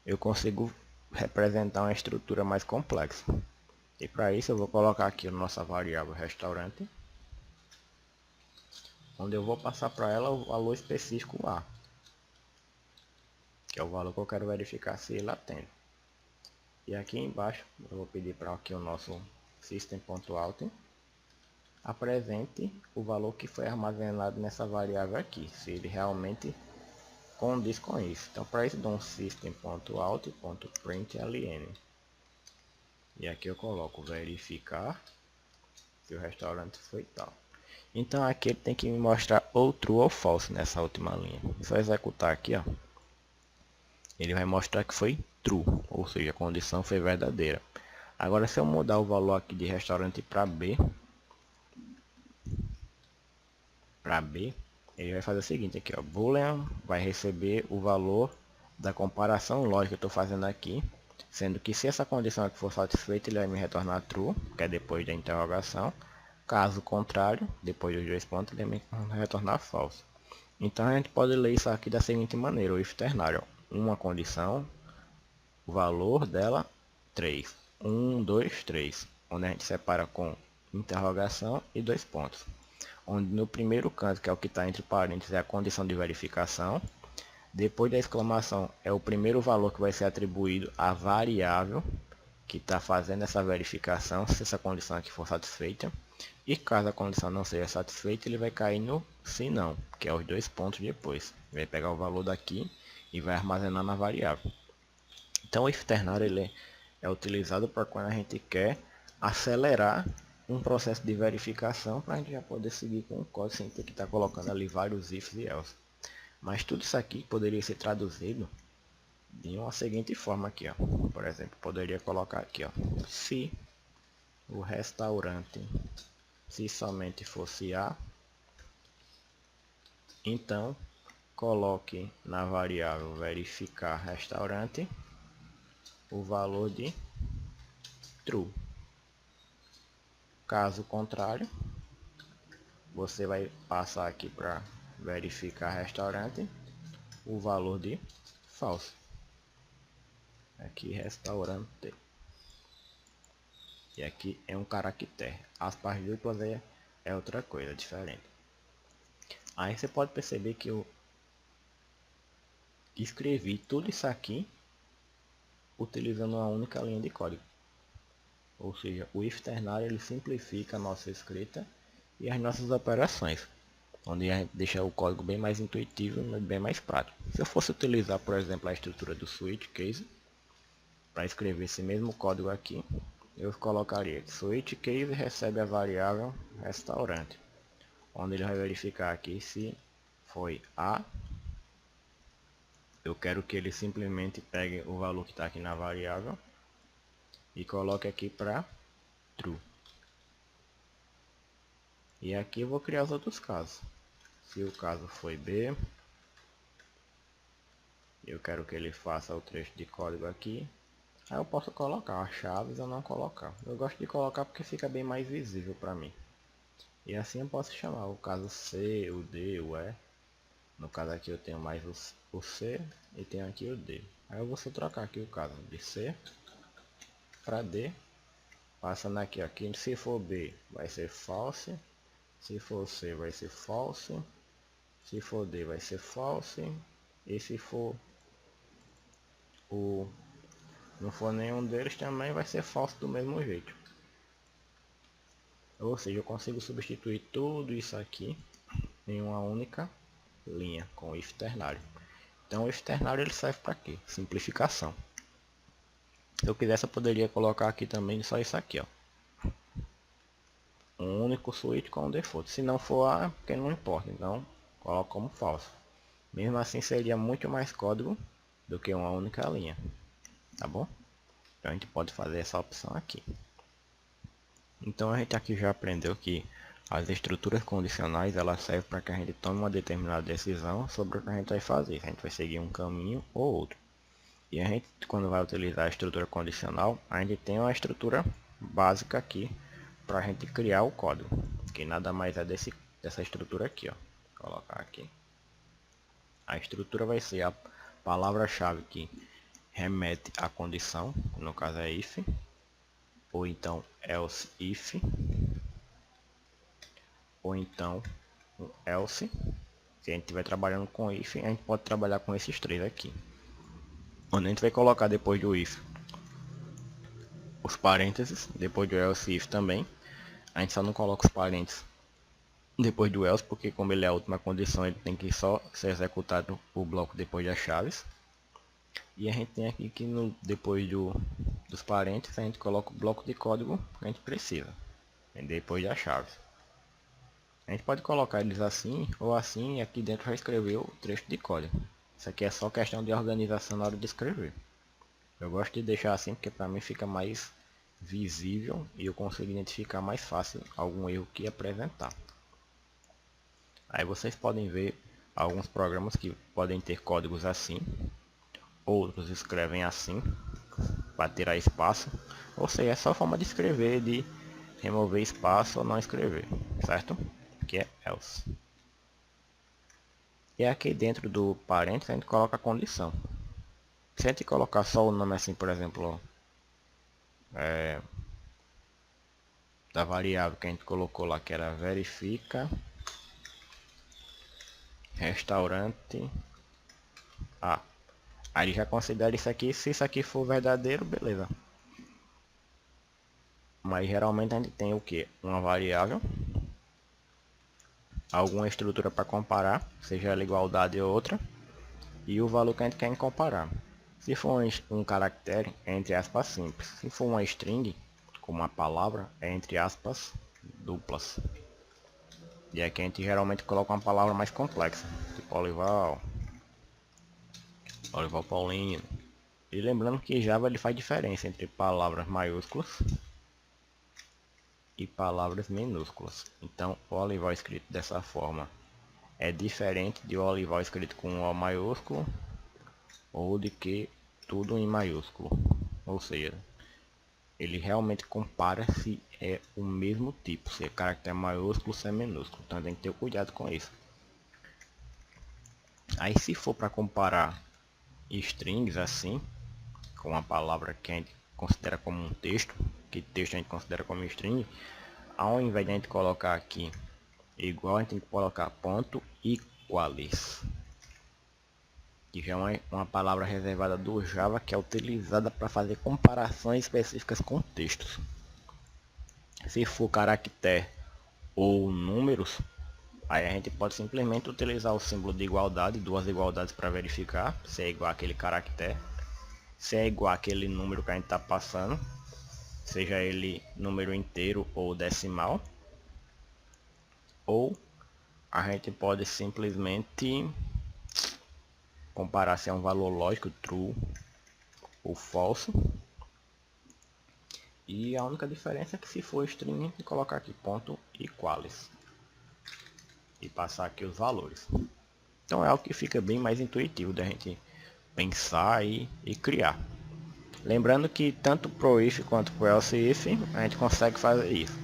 eu consigo representar uma estrutura mais complexa. E para isso eu vou colocar aqui a nossa variável restaurante, onde eu vou passar para ela o valor específico A, que é o valor que eu quero verificar se ele atende. E aqui embaixo eu vou pedir para que o nosso system.out apresente o valor que foi armazenado nessa variável aqui, se ele realmente condiz com isso. Então para isso dou um system.out.println. E aqui eu coloco verificar se o restaurante foi tal. Então aqui ele tem que me mostrar ou true ou false nessa última linha. É só executar aqui, ó. Ele vai mostrar que foi true, ou seja, a condição foi verdadeira. Agora se eu mudar o valor aqui de restaurante para B, ele vai fazer o seguinte aqui, ó. Boolean vai receber o valor da comparação lógica que eu estou fazendo aqui, sendo que se essa condição aqui for satisfeita, ele vai me retornar true, que é depois da interrogação. Caso contrário, depois dos dois pontos, ele vai me retornar false. Então a gente pode ler isso aqui da seguinte maneira, o if ternário, uma condição, o valor dela 3, 1, 2, 3, onde a gente separa com interrogação e dois pontos. Onde no primeiro canto, que é o que está entre parênteses, é a condição de verificação. Depois da exclamação é o primeiro valor que vai ser atribuído à variável que está fazendo essa verificação, se essa condição aqui for satisfeita. E caso a condição não seja satisfeita, ele vai cair no se não, que é os dois pontos depois. Vai pegar o valor daqui e vai armazenar na variável. Então o if ternário ele é utilizado para quando a gente quer acelerar um processo de verificação, para a gente já poder seguir com o código sem ter que estar colocando ali vários ifs e else. Mas tudo isso aqui poderia ser traduzido de uma seguinte forma aqui, ó. Por exemplo, poderia colocar aqui, ó, se o restaurante, se somente fosse A, então coloque na variável verificar restaurante o valor de true. Caso contrário, você vai passar aqui para verificar restaurante o valor de false. Aqui restaurante. E aqui é um caractere. Aspas duplas é outra coisa diferente. Aí você pode perceber que eu escrevi tudo isso aqui utilizando uma única linha de código. Ou seja, o if ternário ele simplifica a nossa escrita e as nossas operações, onde a gente deixa o código bem mais intuitivo e bem mais prático. Se eu fosse utilizar, por exemplo, a estrutura do switch case para escrever esse mesmo código aqui, eu colocaria switch case recebe a variável restaurante, onde ele vai verificar aqui se foi A. Eu quero que ele simplesmente pegue o valor que está aqui na variável e coloque aqui para true. E aqui eu vou criar os outros casos. Se o caso foi B, eu quero que ele faça o trecho de código aqui. Aí eu posso colocar as chaves ou não colocar. Eu gosto de colocar porque fica bem mais visível para mim. E assim eu posso chamar o caso C, o D, o E. No caso aqui eu tenho mais o C e tenho aqui o D. Aí eu vou só trocar aqui o caso de C para D. Passando aqui, aqui se for B vai ser false. Se for C vai ser false. Se for D vai ser false. E se for não for nenhum deles também vai ser false do mesmo jeito. Ou seja, eu consigo substituir tudo isso aqui em uma única linha com o if ternário. Então o if ternário ele serve para quê? Simplificação. Se eu quisesse eu poderia colocar aqui também só isso aqui, ó. Um único switch com default. Se não for A, porque não importa, então coloco como falso. Mesmo assim seria muito mais código do que uma única linha, tá bom? Então a gente pode fazer essa opção aqui. Então a gente aqui já aprendeu que as estruturas condicionais elas servem para que a gente tome uma determinada decisão sobre o que a gente vai fazer. Se a gente vai seguir um caminho ou outro. E a gente, quando vai utilizar a estrutura condicional, a gente tem uma estrutura básica aqui para a gente criar o código, que nada mais é dessa estrutura aqui, ó. Vou colocar aqui. A estrutura vai ser a palavra-chave que remete à condição, no caso é if, ou então else if, ou então else. Se a gente estiver trabalhando com if, a gente pode trabalhar com esses três aqui, onde a gente vai colocar depois do if os parênteses, depois do else if também. A gente só não coloca os parênteses depois do else, porque como ele é a última condição, ele tem que só ser executado o bloco depois das chaves. E a gente tem aqui que depois dos parênteses a gente coloca o bloco de código que a gente precisa, depois das chaves. A gente pode colocar eles assim ou assim, e aqui dentro já escreveu o trecho de código. Isso aqui é só questão de organização na hora de escrever. Eu gosto de deixar assim porque para mim fica mais visível e eu consigo identificar mais fácil algum erro que apresentar. Aí vocês podem ver alguns programas que podem ter códigos assim, outros escrevem assim para tirar espaço, ou seja, é só forma de escrever, de remover espaço ou não escrever, certo? Que é else. E aqui dentro do parênteses a gente coloca a condição. Se a gente colocar só o nome assim, por exemplo, da variável que a gente colocou lá, que era verifica restaurante A. Aí ele já considera isso aqui, se isso aqui for verdadeiro, beleza. Mas geralmente a gente tem o que? Uma variável, alguma estrutura para comparar, seja ela igualdade ou outra, e o valor que a gente quer comparar. Se for um caractere, é entre aspas simples. Se for uma string, como uma palavra, é entre aspas duplas. E aqui a gente geralmente coloca uma palavra mais complexa, tipo Olival Paulino. E lembrando que Java ele faz diferença entre palavras maiúsculas e palavras minúsculas. Então o Olival escrito dessa forma é diferente de o Olival escrito com O maiúsculo ou de que tudo em maiúsculo. Ou seja, ele realmente compara se é o mesmo tipo, se é caractere maiúsculo ou se é minúsculo. Então tem que ter cuidado com isso. Aí se for para comparar strings assim, com uma palavra que a gente considera como um texto, que texto a gente considera como string, ao invés de a gente colocar aqui igual, a gente tem que colocar ponto equals, que já é uma palavra reservada do Java que é utilizada para fazer comparações específicas com textos. Se for caractere ou números, aí a gente pode simplesmente utilizar o símbolo de igualdade, duas igualdades para verificar se é igual aquele caractere, se é igual aquele número que a gente está passando, seja ele número inteiro ou decimal, ou a gente pode simplesmente comparar se é um valor lógico, true ou false. E a única diferença é que se for string, a gente colocar aqui ponto equals e passar aqui os valores. Então é algo que fica bem mais intuitivo da gente pensar e criar. Lembrando que tanto pro if quanto pro else if a gente consegue fazer isso.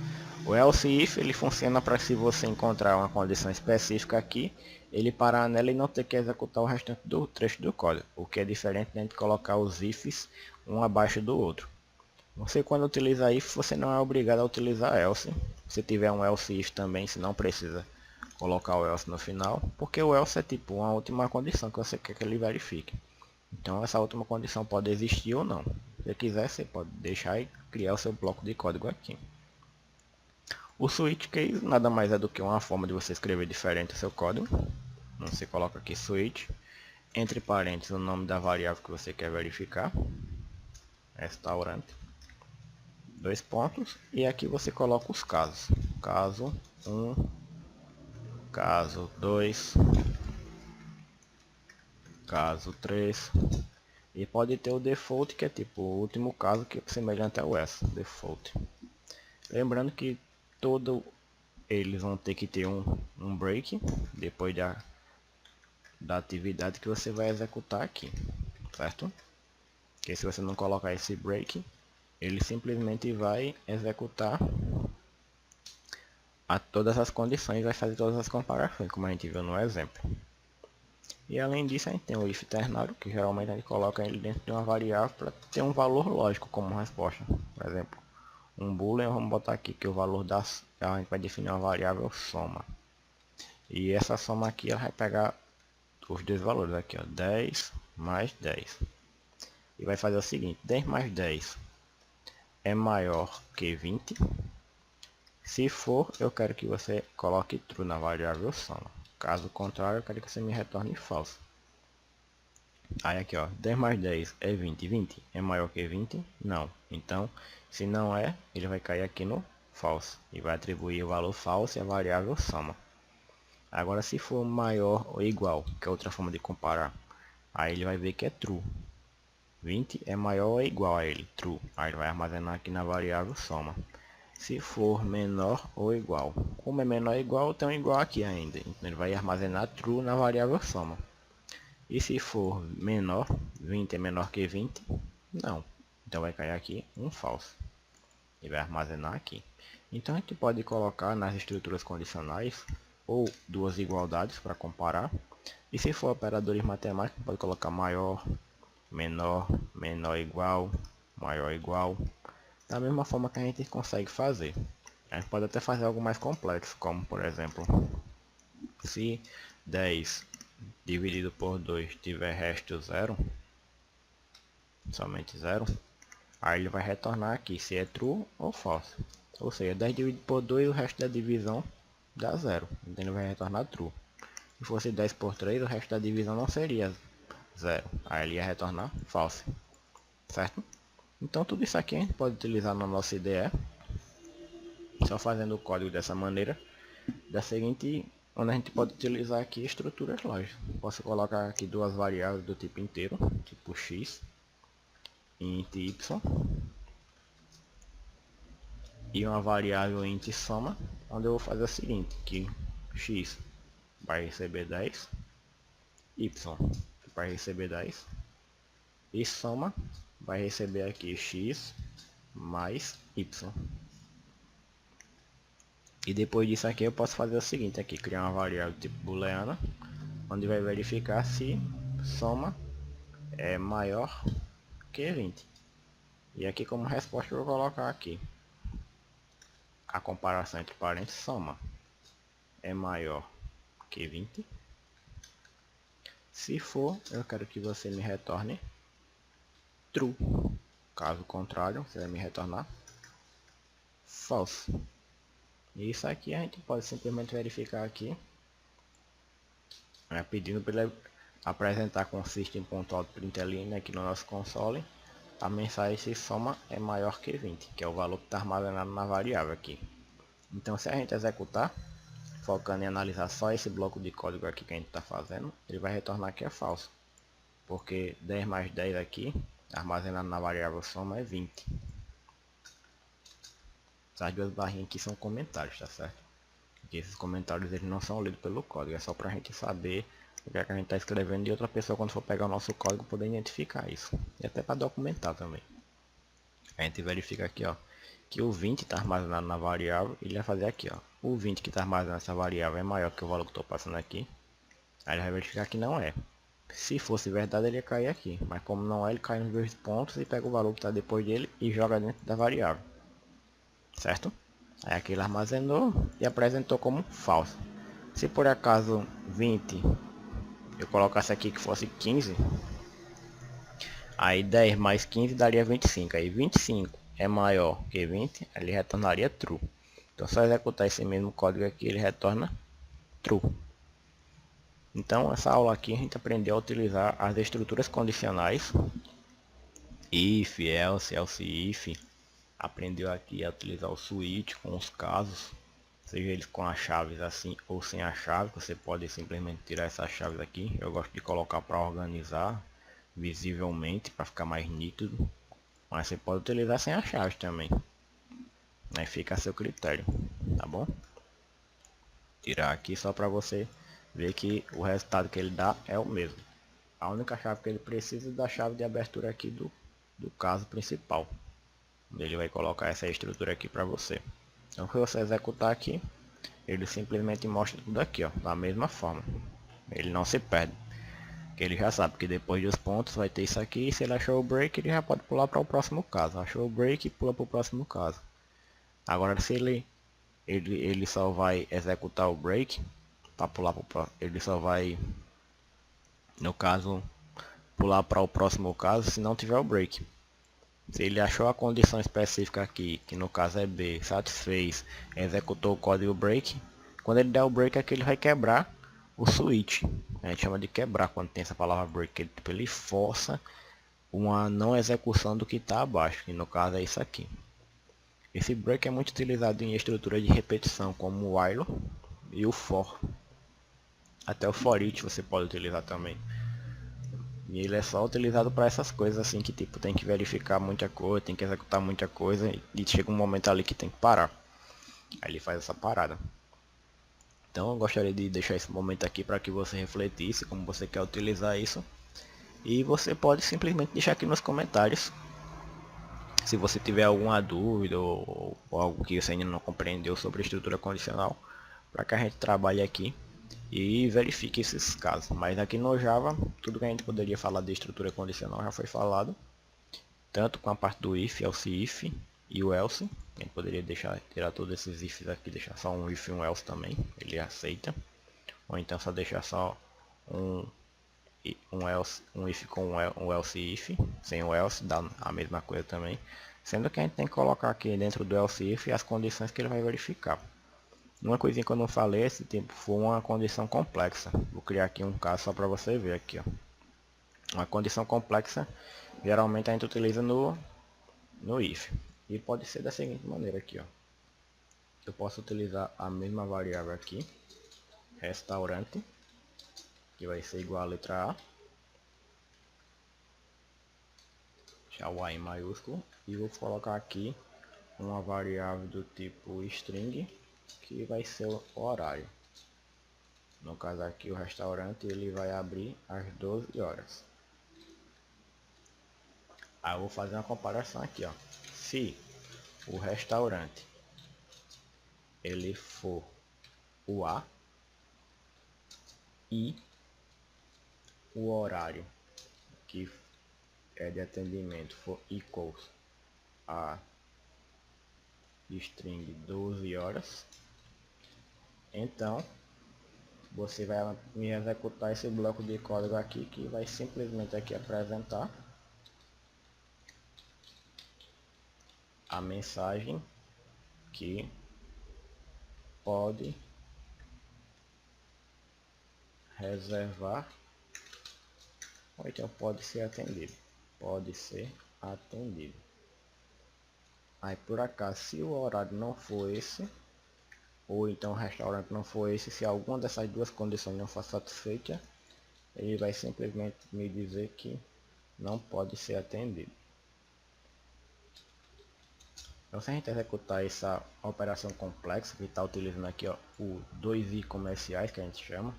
O else if ele funciona para se você encontrar uma condição específica aqui, ele parar nela e não ter que executar o restante do trecho do código, o que é diferente de a gente colocar os ifs um abaixo do outro. Você quando utiliza if, você não é obrigado a utilizar else. Se tiver um else if também, se não precisa colocar o else no final, porque o else é tipo uma última condição que você quer que ele verifique. Então essa última condição pode existir ou não. Se você quiser, você pode deixar e criar o seu bloco de código aqui. O switch case nada mais é do que uma forma de você escrever diferente o seu código. Você coloca aqui switch, entre parênteses o nome da variável que você quer verificar, restaurante, dois pontos, e aqui você coloca os casos, caso 1, caso 2, caso 3, e pode ter o default, que é tipo o último caso que é semelhante ao else, default. Lembrando que todo eles vão ter que ter um break depois da atividade que você vai executar aqui, certo? Porque se você não colocar esse break, ele simplesmente vai executar a todas as condições, vai fazer todas as comparações, como a gente viu no exemplo. E além disso, a gente tem o if ternário, que geralmente a gente coloca ele dentro de uma variável para ter um valor lógico como resposta. Por exemplo, um boolean, vamos botar aqui que o valor a gente vai definir uma variável soma. E essa soma aqui ela vai pegar os dois valores aqui, ó, 10 mais 10. E vai fazer o seguinte, 10 mais 10 é maior que 20. Se for, eu quero que você coloque true na variável soma. Caso contrário, eu quero que você me retorne false. Aí aqui, ó, 10 mais 10 é 20. 20 é maior que 20? Não. Então, se não é, ele vai cair aqui no false. E vai atribuir o valor false à variável soma. Agora, se for maior ou igual, que é outra forma de comparar, aí ele vai ver que é true. 20 é maior ou igual a ele, true. Aí ele vai armazenar aqui na variável soma. Se for menor ou igual, como é menor ou igual, tem um igual aqui ainda. Então ele vai armazenar true na variável soma. E se for menor, 20 é menor que 20, não. Então vai cair aqui um false. E vai armazenar aqui. Então a gente pode colocar nas estruturas condicionais ou duas igualdades para comparar. E se for operadores matemáticos, pode colocar maior, menor, menor igual, maior igual. Da mesma forma que a gente consegue fazer. A gente pode até fazer algo mais complexo, como por exemplo, se 10 dividido por 2 tiver resto 0, somente 0, aí ele vai retornar aqui se é true ou false. Ou seja, 10 dividido por 2, o resto da divisão dá 0, então ele vai retornar true. Se fosse 10 por 3, o resto da divisão não seria 0, aí ele ia retornar false, certo? Então tudo isso aqui a gente pode utilizar na nossa IDE, só fazendo o código dessa maneira, da seguinte, onde a gente pode utilizar aqui estruturas lógicas. Posso colocar aqui duas variáveis do tipo inteiro, tipo x, int y, e uma variável int soma, onde eu vou fazer o seguinte, que x vai receber 10, y vai receber 10, e soma vai receber aqui x mais y. E depois disso aqui eu posso fazer o seguinte aqui, criar uma variável tipo booleana, onde vai verificar se soma é maior que 20. E aqui como resposta eu vou colocar aqui a comparação entre parênteses, soma é maior que 20. Se for, eu quero que você me retorne true. Caso contrário, você vai me retornar false. E isso aqui a gente pode simplesmente verificar aqui, pedindo para ele apresentar com system.out.println aqui no nosso console a mensagem se soma é maior que 20, que é o valor que está armazenado na variável aqui. Então se a gente executar, focando em analisar só esse bloco de código aqui que a gente está fazendo, ele vai retornar que é falso, porque 10 mais 10 aqui, armazenado na variável soma, é 20. Essas duas barrinhas aqui são comentários, tá certo? Porque esses comentários eles não são lidos pelo código, é só para a gente saber o que é que a gente está escrevendo e outra pessoa quando for pegar o nosso código poder identificar isso. E até para documentar também. A gente verifica aqui, ó, que o 20 está armazenado na variável, ele vai fazer aqui, ó, o 20 que está armazenado nessa variável é maior que o valor que estou passando aqui. Aí ele vai verificar que não é. Se fosse verdade ele ia cair aqui, mas como não é, ele cai nos dois pontos e pega o valor que está depois dele e joga dentro da variável, certo? Aí aqui ele armazenou e apresentou como falso. Se por acaso 20 eu colocasse aqui que fosse 15, aí 10 mais 15 daria 25. Aí 25 é maior que 20, ele retornaria true. Então só executar esse mesmo código aqui, ele retorna true. Então essa aula aqui a gente aprendeu a utilizar as estruturas condicionais, if, else, else if. Aprendeu aqui a utilizar o switch com os casos, seja eles com as chaves assim ou sem a chave. Você pode simplesmente tirar essas chaves aqui, eu gosto de colocar para organizar visivelmente, para ficar mais nítido, mas você pode utilizar sem a chave também, aí fica a seu critério, tá bom? Tirar aqui só para você ver que o resultado que ele dá é o mesmo. A única chave que ele precisa é da chave de abertura aqui do caso principal. Ele vai colocar essa estrutura aqui para você. Então se você executar aqui, ele simplesmente mostra tudo aqui, ó, da mesma forma. Ele não se perde, porque ele já sabe que depois dos pontos vai ter isso aqui. E se ele achou o break, ele já pode pular para o próximo caso. Achou o break, pula para o próximo caso. Agora se ele só vai executar o break para pular para o próximo, ele só vai, no caso, pular para o próximo caso se não tiver o break. Se ele achou a condição específica aqui, que no caso é B, satisfez, executou o código break, quando ele der o break aqui ele vai quebrar o switch. A gente chama de quebrar quando tem essa palavra break, ele força uma não execução do que está abaixo, que no caso é isso aqui. Esse break é muito utilizado em estrutura de repetição, como o while e o for. Até o for each você pode utilizar também. E ele é só utilizado para essas coisas assim, que tipo, tem que verificar muita coisa, tem que executar muita coisa e chega um momento ali que tem que parar. Aí ele faz essa parada. Então eu gostaria de deixar esse momento aqui para que você refletisse como você quer utilizar isso. E você pode simplesmente deixar aqui nos comentários se você tiver alguma dúvida ou algo que você ainda não compreendeu sobre estrutura condicional, para que a gente trabalhe aqui e verifique esses casos. Mas aqui no Java, tudo que a gente poderia falar de estrutura condicional já foi falado, tanto com a parte do if, else if e o else. A gente poderia tirar todos esses ifs aqui, deixar só um if e um else também, ele aceita, ou então só deixar só um um if com um else if, sem o else dá a mesma coisa também, sendo que a gente tem que colocar aqui dentro do else if as condições que ele vai verificar. Uma coisinha que eu não falei, esse tempo foi uma condição complexa. Vou criar aqui um caso só para você ver aqui, ó. Uma condição complexa, geralmente a gente utiliza no if. E pode ser da seguinte maneira aqui, ó. Eu posso utilizar a mesma variável aqui, restaurante, que vai ser igual a letra A, já o A em maiúsculo, e vou colocar aqui uma variável do tipo string, que vai ser o horário. No caso aqui o restaurante ele vai abrir às 12 horas. Aí eu vou fazer uma comparação aqui, ó. Se o restaurante ele for o A e o horário que é de atendimento for equals a string 12 horas, então você vai me executar esse bloco de código aqui, que vai simplesmente aqui apresentar a mensagem que pode reservar, ou então pode ser atendido. Pode ser atendido. Aí por acaso, se o horário não for esse, ou então o restaurante não for esse, se alguma dessas duas condições não for satisfeita, ele vai simplesmente me dizer que não pode ser atendido. Então, se a gente executar essa operação complexa, que está utilizando aqui, ó, o 2i comerciais, que a gente chama,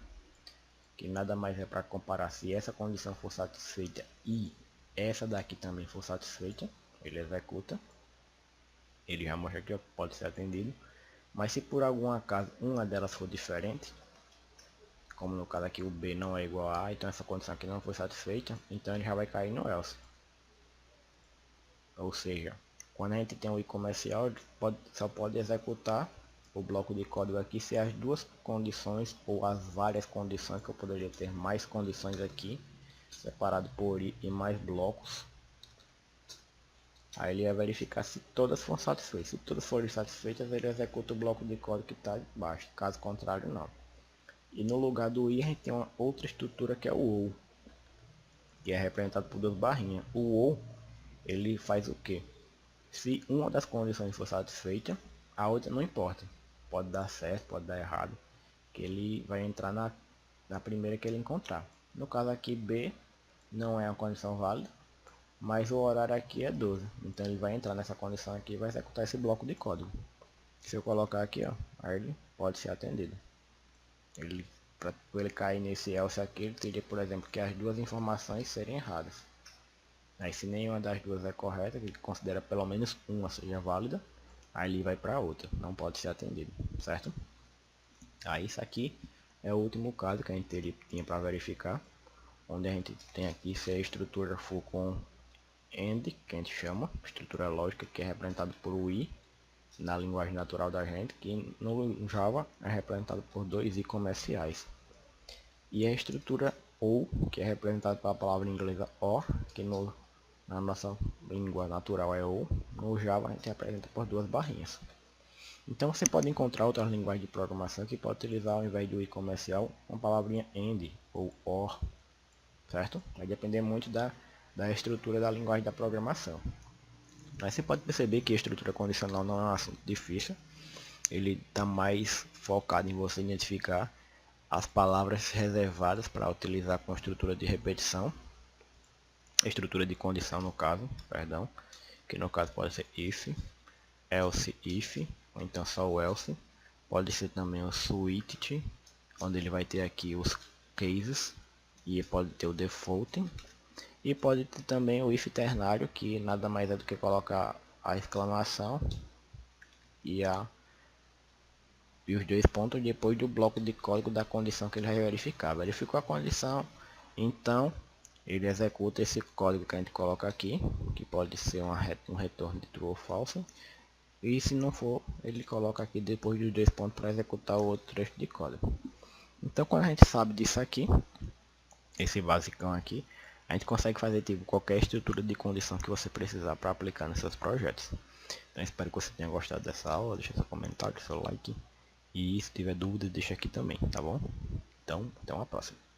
que nada mais é para comparar se essa condição for satisfeita e essa daqui também for satisfeita, ele executa. Ele já mostra aqui, ó, pode ser atendido. Mas se por algum acaso uma delas for diferente, como no caso aqui o B não é igual a A, então essa condição aqui não foi satisfeita, então ele já vai cair no else. Ou seja, quando a gente tem um i comercial, só pode executar o bloco de código aqui se as duas condições ou as várias condições, que eu poderia ter mais condições aqui, separado por i e mais blocos. Aí ele vai verificar se todas forem satisfeitas. Se todas forem satisfeitas, ele executa o bloco de código que está embaixo. Caso contrário, não. E no lugar do i, a gente tem uma outra estrutura que é o ou, que é representado por duas barrinhas. O ou, ele faz o que? Se uma das condições for satisfeita, a outra não importa. Pode dar certo, pode dar errado, que ele vai entrar na primeira que ele encontrar. No caso aqui, B não é uma condição válida, mas o horário aqui é 12. Então ele vai entrar nessa condição aqui e vai executar esse bloco de código. Se eu colocar aqui, ó, ele pode ser atendido. Para ele cair nesse else aqui, ele teria, por exemplo, que as duas informações serem erradas. Aí se nenhuma das duas é correta, ele considera pelo menos uma seja válida, aí ele vai para outra, não pode ser atendido, certo? Aí isso aqui é o último caso que a gente tinha para verificar, onde a gente tem aqui se a estrutura for com AND, que a gente chama, estrutura lógica, que é representado por o i, na linguagem natural da gente, que no Java é representado por dois i comerciais. E a estrutura OR, que é representada pela palavra inglesa OR, que na nossa língua natural é OR, no Java a gente representa por duas barrinhas. Então você pode encontrar outras linguagens de programação que pode utilizar ao invés do i comercial uma palavrinha AND ou OR, certo? Vai depender muito da estrutura da linguagem da programação. Mas você pode perceber que a estrutura condicional não é um assunto difícil. Ele está mais focado em você identificar as palavras reservadas para utilizar com estrutura de repetição, estrutura de condição no caso, perdão, que no caso pode ser if, else if, ou então só o else. Pode ser também o switch, onde ele vai ter aqui os cases, e pode ter o default. E pode ter também o if ternário, que nada mais é do que colocar a exclamação e os dois pontos depois do bloco de código da condição que ele vai verificar. Verificou a condição, então ele executa esse código que a gente coloca aqui, que pode ser um retorno de true ou false. E se não for, ele coloca aqui depois dos dois pontos para executar o outro trecho de código. Então quando a gente sabe disso aqui, esse basicão aqui, a gente consegue fazer tipo qualquer estrutura de condição que você precisar para aplicar nos seus projetos. Então espero que você tenha gostado dessa aula, deixa seu comentário, seu like, e se tiver dúvida deixa aqui também, tá bom? Então até uma próxima.